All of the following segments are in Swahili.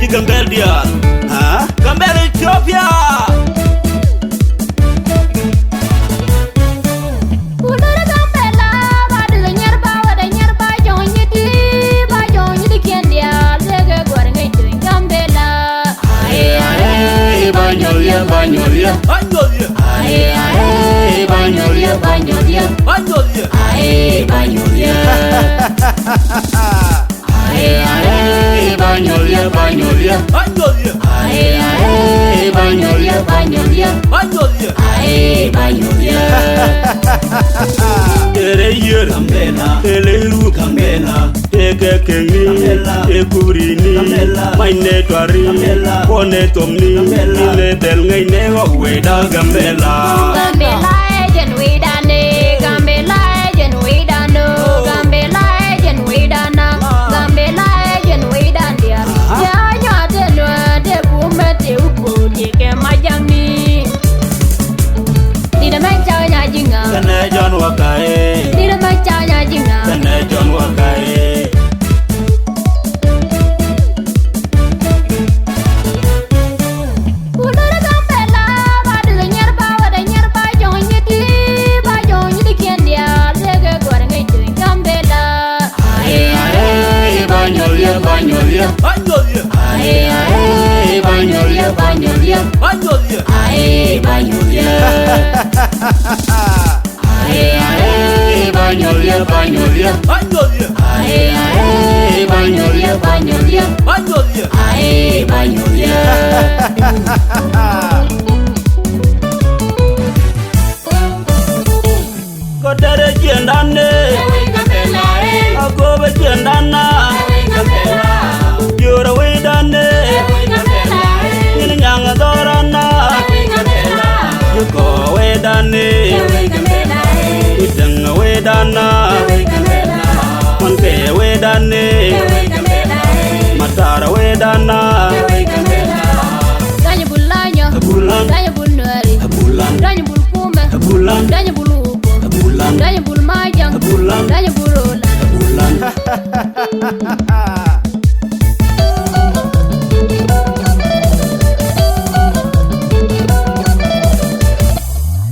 Gambel dia, Gambel Ethiopia. Banyolia, banyolia, aye aye, banyolia, banyolia, Banyolia, aye banyolia, aye aye, banyolia, banyolia, Banyolia, aye aye, banyolia, banyolia, Banyolia, aye banyolia. Yer Gambela, Eleru Gambela, Eke Kengi, Ekurini, Maine Twari, One Tomni, Ile Del Ngay Weda Gambela. Gambela ejen widane, Gambela ejen widano, Gambela ejen widana, Gambela ejen widandia. Ya ya de no de bumete upo dike majami. Dida mecha nya jinga, Kene John Wakae, dida mecha nya jinga. Kene John Wakae. Banyolia, Banyolia, aye aye, banyolia, banyolia, Banyolia, aye banyolia, aye aye, banyolia, banyolia, Banyolia, aye aye, banyolia, banyolia, Banyolia, aye banyolia. Kodere Jendane, Agobe Jendana, Yura Wedane, Nyanga Dorana, Yuko Wedane, Itanga Wedana, Monte Wedane, Matara Wedana, Danya bulanya, Abulan, danya bul nuari, Abulan, danya bul kuma, Abulan, danya bul upo, Abulan, danya bul majang, Abulan, danya bul rola. Abulan.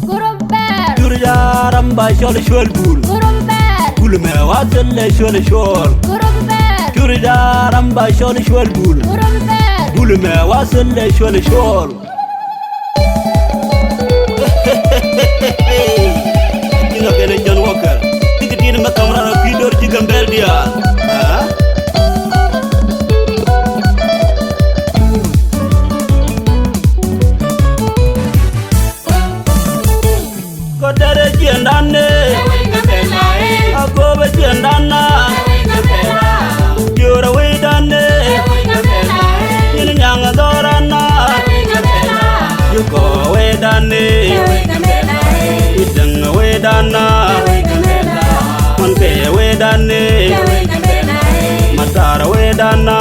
Gurumper, Ramba shol shol bul, gurumper, bul me wasle shol shol. gurumper, Kurida ramba shol shol bul, gurumper. bul me wasle shol shol. Ejinga kene John Walker, tikitin makamra na pidor ci Gambel dia. Kodere Jendane, Agobe Jendana, Yura Wedane, Nyanga Dorana, Yuko Wedane, Itanga Wedana, Monte Wedane, Matara Wedana,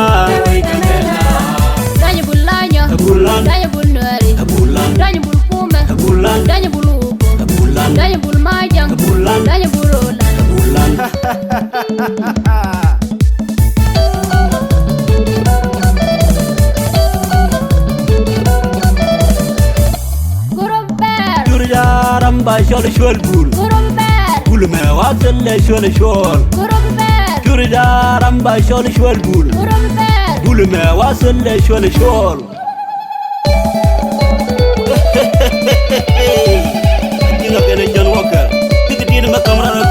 Danya bulanya, Abulan, danya bul nuari, Abulan, danya bul kuma, Abulan, danya bul upo, Abulan, danya bul majang, Abulan, danya bul rola. Abulan. Gurumper, Ramba shol shol bul, gurumper, bul me wasle shol shol. gurumper, Kurida ramba shol shol bul, gurumper. bul me wasle shol shol. Ejinga kene John Walker, tikitin makamra na